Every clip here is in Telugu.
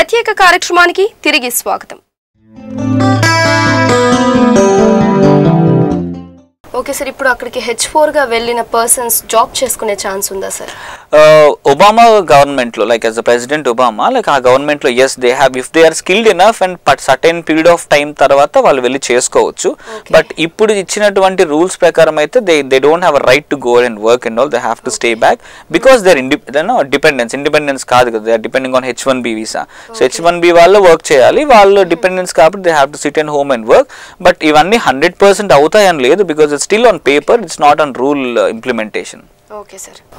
ప్రత్యేక కార్యక్రమానికి తిరిగి స్వాగతం. ఓకే సార్, ఇప్పుడు అక్కడికి H4 గా వెళ్ళిన పర్సన్స్ జాబ్ చేసుకునే ఛాన్స్ ఉందా సార్? ఒబామా గవర్నమెంట్ లో like as the president Obama like ఆ గవర్నమెంట్ లో yes they have if they are skilled enough and but certain period of time తర్వాత వాళ్ళు వెళ్ళి చేసుకోవచ్చు. బట్ ఇప్పుడు ఇచ్చినటువంటి రూల్స్ ప్రకారం అయితే they don't have a right to go and work and all. They have to stay back because they are independence కాదు కదా, they are depending on H1B visa. So H1B వాళ్ళు వర్క్ చేయాలి, వాళ్ళు డిపెండెన్స్ కాబట్టి they have to sit and home and work. But ఇవన్నీ 100% అవుతాయని లేదు because it's still on paper, it's not on rule implementation.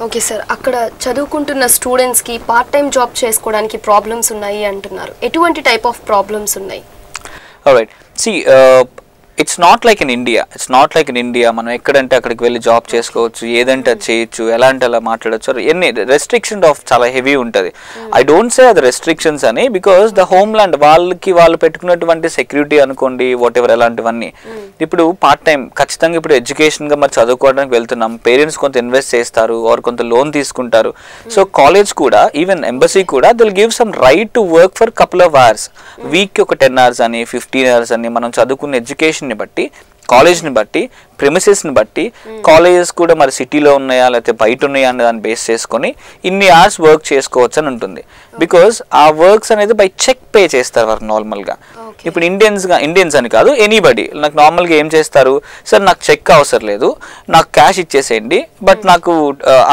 Okay sir, అక్కడ చదువుకుంటున్న స్టూడెంట్స్ కి పార్ట్ టైం జాబ్ చేసుకోవడానికి ప్రాబ్లమ్స్ ఉన్నాయి అంటున్నారు. ఎటువంటి టైప్ ఆఫ్ ప్రాబ్లమ్స్ ఉన్నాయి? Alright, see it's not like in India మనం ఎక్కడంటే అక్కడికి వెళ్ళి జాబ్ చేసుకోవచ్చు, ఏదంటే అది చేయొచ్చు, ఎలా అంటే అలా మాట్లాడచ్చు. ఎన్ని రెస్ట్రిక్షన్ ఆఫ్ చాలా హెవీ ఉంటుంది. ఐ డోంట్ సే అది రెస్ట్రిక్షన్స్ అని బికాస్ ద హోమ్ ల్యాండ్ వాళ్ళు పెట్టుకున్నటువంటి సెక్యూరిటీ అనుకోండి వాట్ ఎవర్ అలాంటివన్నీ. ఇప్పుడు పార్ట్ టైం ఖచ్చితంగా ఇప్పుడు ఎడ్యుకేషన్గా మరి చదువుకోవడానికి వెళ్తున్నాం, పేరెంట్స్ కొంత ఇన్వెస్ట్ చేస్తారు ఆర్ కొంత లోన్ తీసుకుంటారు. సో కాలేజ్ కూడా ఈవెన్ ఎంబసీ కూడా they'll give some right to work for couple of hours, వీక్కి ఒక 10 hours అని 15 hours అని మనం చదువుకున్న ఎడ్యుకేషన్ బట్టి, కాలేజ్ని బట్టి, ప్రిమిసెస్ని బట్టి, కాలేజెస్ కూడా మరి సిటీలో ఉన్నాయా లేకపోతే బయట ఉన్నాయా అనే దాన్ని బేస్ చేసుకొని ఇన్ని అవర్స్ వర్క్ చేసుకోవచ్చు అని ఉంటుంది. బికాస్ ఆ వర్క్స్ అనేది బై చెక్ పే చేస్తారు వారు నార్మల్గా. ఇప్పుడు ఇండియన్స్ అని కాదు, ఎనీబడి నాకు నార్మల్గా ఏం చేస్తారు, సార్ నాకు చెక్ అవసరం లేదు, నాకు క్యాష్ ఇచ్చేసేయండి, బట్ నాకు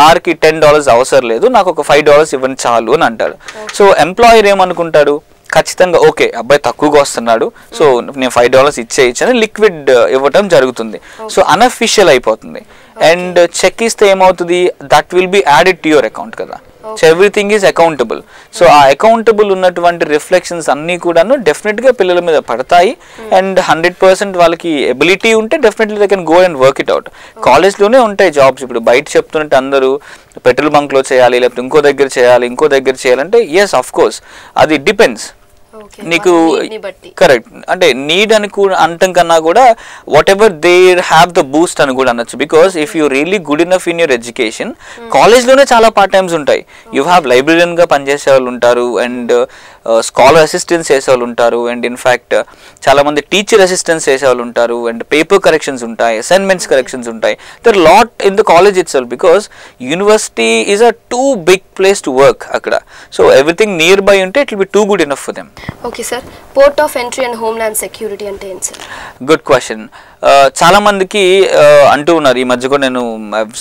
ఆర్కి $10 అవసరం లేదు, నాకు ఒక $5 ఇవ్వండి చాలు అని అంటారు. సో ఎంప్లాయర్ ఏమనుకుంటాడు, ఖచ్చితంగా ఓకే అబ్బాయి తక్కువగా వస్తున్నాడు, సో నేను $5 ఇచ్చేయచ్చు అని లిక్విడ్ ఇవ్వటం జరుగుతుంది. సో అన్అఫిషియల్ అయిపోతుంది. అండ్ చెక్ ఇస్తే ఏమవుతుంది, that will be added to your account కదా. So everything is accountable. So ఆ అకౌంటబుల్ ఉన్నటువంటి రిఫ్లెక్షన్స్ అన్నీ కూడాను డెఫినెట్గా పిల్లల మీద పడతాయి. అండ్ 100% వాళ్ళకి ఎబిలిటీ ఉంటే definitely they can go and work it out. కాలేజ్లోనే ఉంటాయి జాబ్స్. ఇప్పుడు బయట చెప్తున్నట్టు అందరూ పెట్రోల్ బంక్లో చేయాలి లేకపోతే ఇంకో దగ్గర చేయాలంటే ఎస్ ఆఫ్ కోర్స్ అది డిపెండ్స్. నీకు కరెక్ట్ అంటే నీడ్ అని కూడా అంటం కన్నా కూడా whatever they have the boost అని కూడా అనొచ్చు. Because if you really good enough in your education, కాలేజ్లోనే చాలా పార్ట్ టైమ్స్ ఉంటాయి. యూ హ్యావ్ లైబ్రరీయన్గా పనిచేసే వాళ్ళు ఉంటారు, అండ్ స్కాలర్ అసిస్టెన్స్ చేసే వాళ్ళు ఉంటారు, అండ్ ఇన్ఫ్యాక్ట్ చాలామంది టీచర్ అసిస్టెన్స్ చేసే వాళ్ళు ఉంటారు, అండ్ పేపర్ కరెక్షన్స్ ఉంటాయి, అసైన్మెంట్స్ కరెక్షన్స్ ఉంటాయి. There lot in the college itself because university is a too big place to work అక్కడ. సో ఎవ్రీథింగ్ నియర్ బై ఉంటే it will be too good enough for them. Okay sir, port of entry and homeland security అంటే ఏంటి సార్? Good question. చాలా మందికి అంటూ ఉన్నారు ఈ మధ్య కూడా, నేను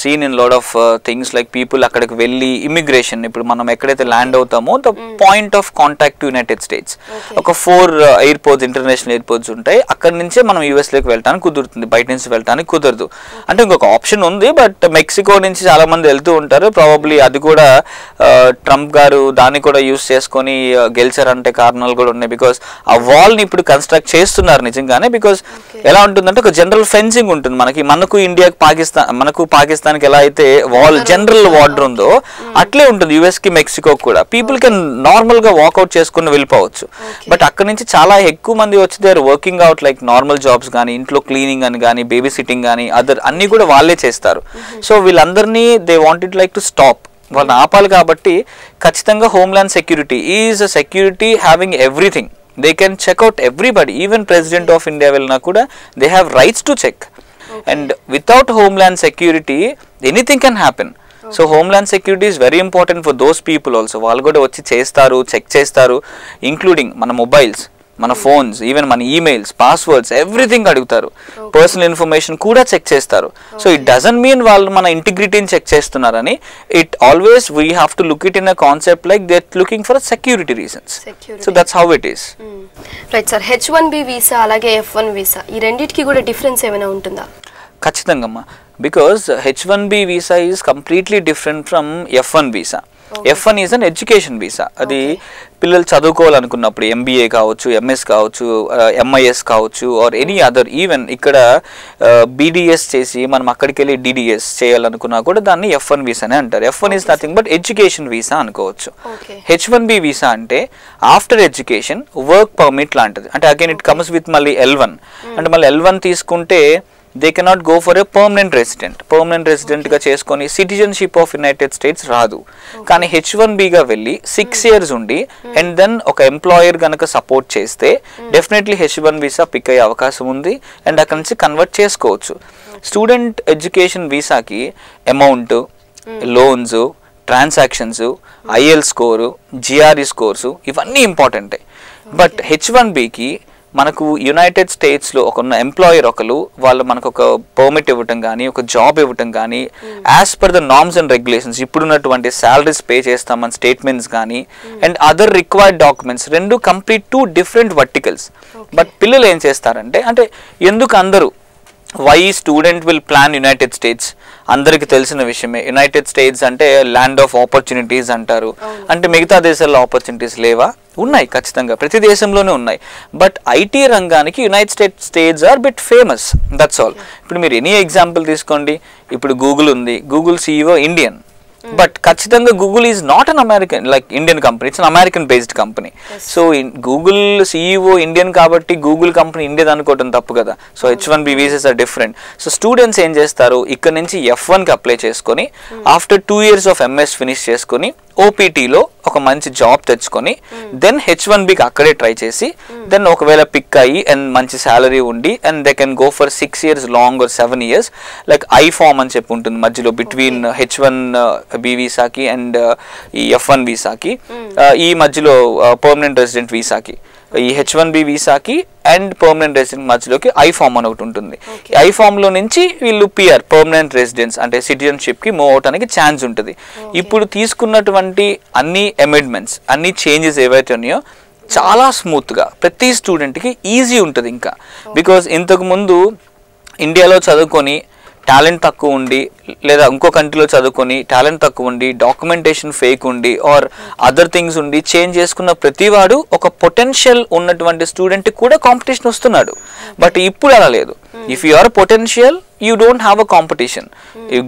seen in lot of things like people అక్కడికి వెళ్ళి ఇమిగ్రేషన్, ఇప్పుడు మనం ఎక్కడైతే ల్యాండ్ అవుతామో the point of contact to United States ఒక 4 ఎయిర్పోర్ట్స్ ఇంటర్నేషనల్ ఎయిర్పోర్ట్స్ ఉంటాయి. అక్కడి నుంచే మనం యూఎస్లోకి వెళ్ళడానికి కుదురుతుంది, బయట నుంచి వెళ్ళడానికి కుదరదు. అంటే ఇంకొక ఆప్షన్ ఉంది, బట్ మెక్సికో నుంచి చాలా మంది వెళ్తూ ఉంటారు. ప్రాబబ్లీ అది కూడా ట్రంప్ గారు దాన్ని కూడా యూస్ చేసుకొని గెలిచారంటే కారణాలు కూడా ఉన్నాయి. బికాస్ ఆ వాల్ని ఇప్పుడు కన్స్ట్రక్ట్ చేస్తున్నారు నిజంగానే. బికాస్ ఎలా ఉంటుందంటే ఒక జనరల్ ఫెన్సింగ్ ఉంటుంది మనకు ఇండియాకి పాకిస్తాన్కి ఎలా అయితే వాల్ జనరల్ వార్డర్ ఉందో అట్లే ఉంటుంది యుఎస్కి మెక్సికో కూడా. పీపుల్ కెన్ నార్మల్గా వాకౌట్ చేసుకుని వెళ్ళిపోవచ్చు. బట్ అక్కడ నుంచి చాలా ఎక్కువ మంది వచ్చి they are working out like normal jobs కానీ, ఇంట్లో క్లీనింగ్ అని కానీ, బేబీ సిట్టింగ్ కానీ, అదర్ అన్నీ కూడా వాళ్ళే చేస్తారు. సో వీళ్ళందరినీ they wanted like to stop, వాళ్ళని ఆపాలి. కాబట్టి ఖచ్చితంగా homeland security is a security having everything. They can check out everybody, even President of India velna kuda they have rights to check. And without homeland security anything can happen. So homeland security is very important for those people also. Vallu kuda vachi chestaru, check chestaru, including mana mobiles, మన ఫోన్స్, ఈవెన్ మన ఈమెయిల్స్, పాస్వర్డ్స్, ఎవ్రీథింగ్ అడుగుతారు. పర్సనల్ ఇన్ఫర్మేషన్ కూడా చెక్ చేస్తారు. సో ఇట్ డజంట్ మీన్ వాళ్ళు మన ఇంటిగ్రిటీని చెక్ చేస్తున్నారని. It always we have to look it in a concept like they are looking for security reasons. So that's how it is. Right sir, H1B visa అలాగే F1 వీసా ఈ రెండింటికి కూడా డిఫరెన్స్ ఏమైనా ఉంటుందా? ఖచ్చితంగా అమ్మా, because H1B visa is completely different from F1 visa. F1 is an education visa. అది పిల్లలు చదువుకోవాలనుకున్నప్పుడు ఎంబీఏ కావచ్చు, ఎంఎస్ కావచ్చు, ఎంఐఎస్ కావచ్చు, ఆర్ ఎనీ అదర్, ఈవెన్ ఇక్కడ బీడీఎస్ చేసి మనం అక్కడికి వెళ్ళి డిడిఎస్ చేయాలనుకున్నా కూడా దాన్ని F1 వీసానే అంటారు. F1 is nothing but education visa అనుకోవచ్చు. H1B వీసా అంటే ఆఫ్టర్ ఎడ్యుకేషన్ వర్క్ పర్మిట్ లాంటిది. అంటే అగైన్ ఇట్ కమ్స్ విత్ మళ్ళీ L1. అంటే మళ్ళీ L1 తీసుకుంటే they cannot go for a permanent రెసిడెంట్గా చేసుకొని సిటిజన్షిప్ ఆఫ్ యునైటెడ్ స్టేట్స్ రాదు. కానీ H1Bగా వెళ్ళి 6 years ఉండి అండ్ దెన్ ఒక ఎంప్లాయర్ కనుక సపోర్ట్ చేస్తే డెఫినెట్లీ H1 వీసా పిక్ అయ్యే అవకాశం ఉంది అండ్ అక్కడి నుంచి కన్వర్ట్ చేసుకోవచ్చు. స్టూడెంట్ ఎడ్యుకేషన్ వీసాకి amount, loans, transactions, IELTS score, GRE scores ఇవన్నీ ఇంపార్టెంటే. బట్ H1Bకి మనకు యునైటెడ్ స్టేట్స్లో ఒక ఎంప్లాయర్ వాళ్ళు మనకు ఒక పర్మిట్ ఇవ్వటం కానీ ఒక జాబ్ ఇవ్వటం కానీ as per the norms and regulations ఇప్పుడున్నటువంటి శాలరీస్ పే చేస్తామని స్టేట్మెంట్స్ కానీ అండ్ అదర్ రిక్వైర్డ్ డాక్యుమెంట్స్ రెండు కంప్లీట్ 2 different వర్టికల్స్. బట్ పిల్లలు ఏం చేస్తారంటే అంటే ఎందుకు అందరూ why student will plan United States అందరికి తెలిసిన విషయమే. యునైటెడ్ స్టేట్స్ అంటే ల్యాండ్ ఆఫ్ ఆపర్చునిటీస్ అంటారు. అంటే మిగతా దేశాల్లో ఆపర్చునిటీస్ లేవా? ఉన్నాయి, ఖచ్చితంగా ప్రతి దేశంలోనే ఉన్నాయి. బట్ IT రంగానికి United States are bit famous, that's all. ఇప్పుడు మీరు ఎనీ ఎగ్జాంపుల్ తీసుకోండి, ఇప్పుడు గూగుల్ ఉంది, గూగుల్ CEO ఇండియన్, బట్ ఖచ్చితంగా Google is not an American like Indian company, it's an American based company. So Google CEO Indian కాబట్టి గూగుల్ కంపెనీ ఇండియన్ అనుకోవడం తప్పు కదా. So H1B visas are different. So students ఏం చేస్తారు, ఇక్కడ నుంచి F1కి అప్లై చేసుకొని after 2 years of MS finish చేసుకొని OPTలో ఒక మంచి జాబ్ తెచ్చుకొని దెన్ H1Bకి అక్కడే ట్రై చేసి దెన్ ఒకవేళ పిక్ అయ్యి అండ్ మంచి శాలరీ ఉండి and they can go for 6 years long or 7 years like I-form అని చెప్పి ఉంటుంది మధ్యలో బిట్వీన్ H1B వీసాకి అండ్ ఈ F1 వీసాకి, ఈ మధ్యలో పర్మనెంట్ రెసిడెంట్ వీసాకి, ఈ H1B వీసాకి అండ్ పర్మనెంట్ రెసిడెంట్ మధ్యలోకి I-form అని ఒకటి ఉంటుంది. I-form లో నుంచి వీళ్ళు PR పర్మనెంట్ రెసిడెన్స్ అంటే సిటిజన్షిప్కి మూవ్ అవడానికి ఛాన్స్ ఉంటుంది. ఇప్పుడు తీసుకున్నటువంటి అన్ని అమెండ్మెంట్స్ అన్ని చేంజెస్ ఏవైతే ఉన్నాయో చాలా స్మూత్గా ప్రతి స్టూడెంట్కి ఈజీ ఉంటుంది. ఇంకా బికాజ్ ఇంతకు ముందు ఇండియాలో చదువుకొని టాలెంట్ తక్కువ ఉండి లేదా ఇంకో కంట్రీలో చదువుకొని టాలెంట్ తక్కువ ఉండి డాక్యుమెంటేషన్ ఫేక్ ఉండి ఆర్ అదర్ థింగ్స్ ఉండి చేంజ్ చేసుకున్న ప్రతివాడు ఒక పొటెన్షియల్ ఉన్నటువంటి స్టూడెంట్ కూడా కాంపిటీషన్ వస్తున్నాడు. బట్ ఇప్పుడు అలా లేదు. If you are potential you don't have a competition.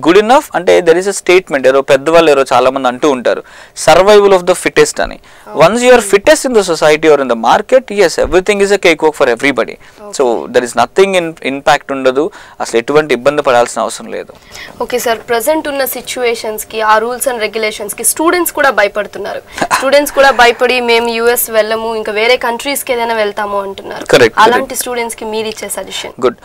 Good enough అంటే దెర్ ఇస్ అ స్టేట్మెంట్, ఎవరో పెద్దవాళ్ళు ఎవరో చాలా మంది అంటూ ఉంటారు, సర్వైవల్ ఆఫ్ ద ఫిటెస్ట్ అని. Once you are fittest in the society or in the market, yes everything is a cake walk for everybody. So there is nothing impact ఉండదు, అసలు ఎటువంటి ఇబ్బంది పడాల్సిన అవసరం లేదు. ఓకే సార్, ప్రెసెంట్ ఉన్న సిచ్యువేషన్స్ కి ఆ రూల్స్ అండ్ రెగ్యులేషన్స్ కి స్టూడెంట్స్ కూడా భయపడుతున్నారు. స్టూడెంట్స్ కూడా భయపడి మేము US వెళ్ళము ఇంకా వేరే కంట్రీస్ కి ఏదైనా వెళ్తాము అంటున్నారు. అలాంటి స్టూడెంట్స్ కి మీరు ఇచ్చే suggestion? Good.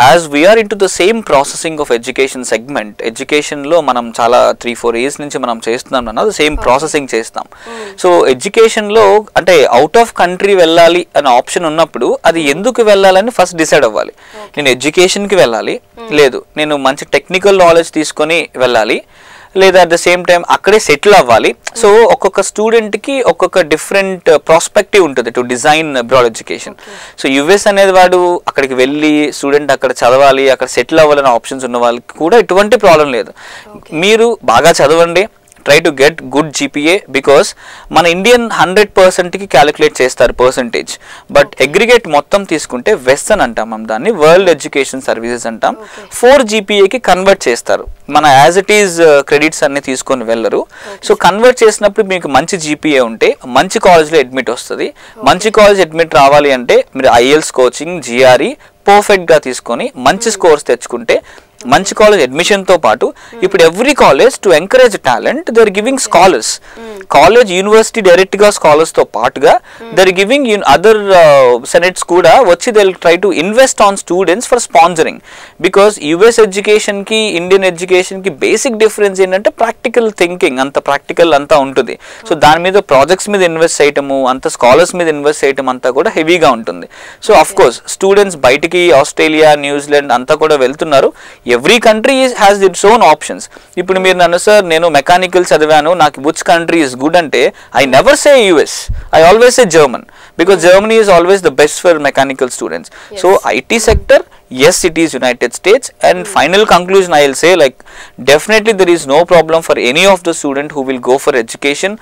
As we are in to the same processing of education segment, ఎడ్యుకేషన్లో మనం చాలా 3-4 years నుంచి మనం చేస్తున్నాం అన్నది సేమ్ ప్రాసెసింగ్ చేస్తాం. సో ఎడ్యుకేషన్లో అంటే అవుట్ ఆఫ్ కంట్రీ వెళ్ళాలి అనే ఆప్షన్ ఉన్నప్పుడు అది ఎందుకు వెళ్ళాలని ఫస్ట్ డిసైడ్ అవ్వాలి. నేను ఎడ్యుకేషన్కి వెళ్ళాలి, లేదు నేను మంచి టెక్నికల్ నాలెడ్జ్ తీసుకొని వెళ్ళాలి, లేదా అట్ ద సేమ్ టైం అక్కడే సెటిల్ అవ్వాలి. సో ఒక్కొక్క స్టూడెంట్కి ఒక్కొక్క డిఫరెంట్ ప్రాస్పెక్టివ్ ఉంటుంది to design abroad education. So US అనేది వాడు అక్కడికి వెళ్ళి స్టూడెంట్ అక్కడ చదవాలి అక్కడ సెటిల్ అవ్వాలనే ఆప్షన్స్ ఉన్న వాళ్ళకి కూడా ఎటువంటి ప్రాబ్లం లేదు. మీరు బాగా చదవండి, try to get good GPA because మన ఇండియన్ 100%కి క్యాలిక్యులేట్ చేస్తారు పర్సంటేజ్, బట్ అగ్రిగేట్ మొత్తం తీసుకుంటే వెస్టర్న్ అంటాం మనం దాన్ని, వరల్డ్ ఎడ్యుకేషన్ సర్వీసెస్ అంటాం, 4 GPAకి కన్వర్ట్ చేస్తారు. మన యాజ్ ఇట్ ఈజ్ క్రెడిట్స్ అన్ని తీసుకొని వెళ్ళరు. సో కన్వర్ట్ చేసినప్పుడు మీకు మంచి GPA ఉంటే మంచి కాలేజ్లో అడ్మిట్ వస్తుంది. మంచి కాలేజ్ అడ్మిట్ రావాలి అంటే మీరు IELTS కోచింగ్ GRE పర్ఫెక్ట్గా తీసుకొని మంచి స్కోర్స్ తెచ్చుకుంటే మంచి కాలేజ్ అడ్మిషన్తో పాటు ఇప్పుడు every college to encourage talent they are giving scholars. College university డైరెక్ట్గా స్కాలర్స్తో పాటుగా they are giving other senates కూడా వచ్చి they will try to invest on students for sponsoring. Because US ఎడ్యుకేషన్కి ఇండియన్ ఎడ్యుకేషన్కి బేసిక్ డిఫరెన్స్ ఏంటంటే ప్రాక్టికల్ థింకింగ్, అంత ప్రాక్టికల్ అంతా ఉంటుంది. సో దాని మీద ప్రాజెక్ట్స్ మీద ఇన్వెస్ట్ చేయటము, అంత స్కాలర్స్ మీద ఇన్వెస్ట్ చేయటం అంతా కూడా హెవీగా ఉంటుంది. సో అఫ్ కోర్స్ స్టూడెంట్స్ బయటికి ఆస్ట్రేలియా న్యూజిలాండ్ అంతా కూడా వెళ్తున్నారు. Every country has its own options. ఇప్పుడు మీరు నన్ను సార్ నేను మెకానికల్ చదివాను నాకు విచ్ కంట్రీ ఈస్ గుడ్ అంటే I never say US, I always say German because Germany is always the best for mechanical students. So IT sector, yes it is United States, and final conclusion I will say like definitely there is no problem for any of the student who will go for education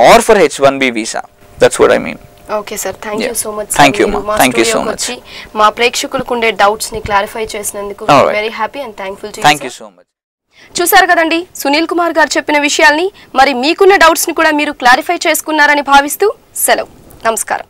or for H1B visa. That's what I mean. Okay sir, thank you so much. Thank you thank you so much. మా ప్రేక్షకులకు ఉండే డౌట్స్ ని క్లారిఫై చేసినందుకు very happy and thankful to you. Thank you so much. చూసారు కదండి సునీల్ కుమార్ గారు చెప్పిన విషయాల్ని. మరి మీకున్న డౌట్స్ ని కూడా మీరు క్లారిఫై చేసుకున్నారని భావిస్తూ సెలవు. నమస్కారం.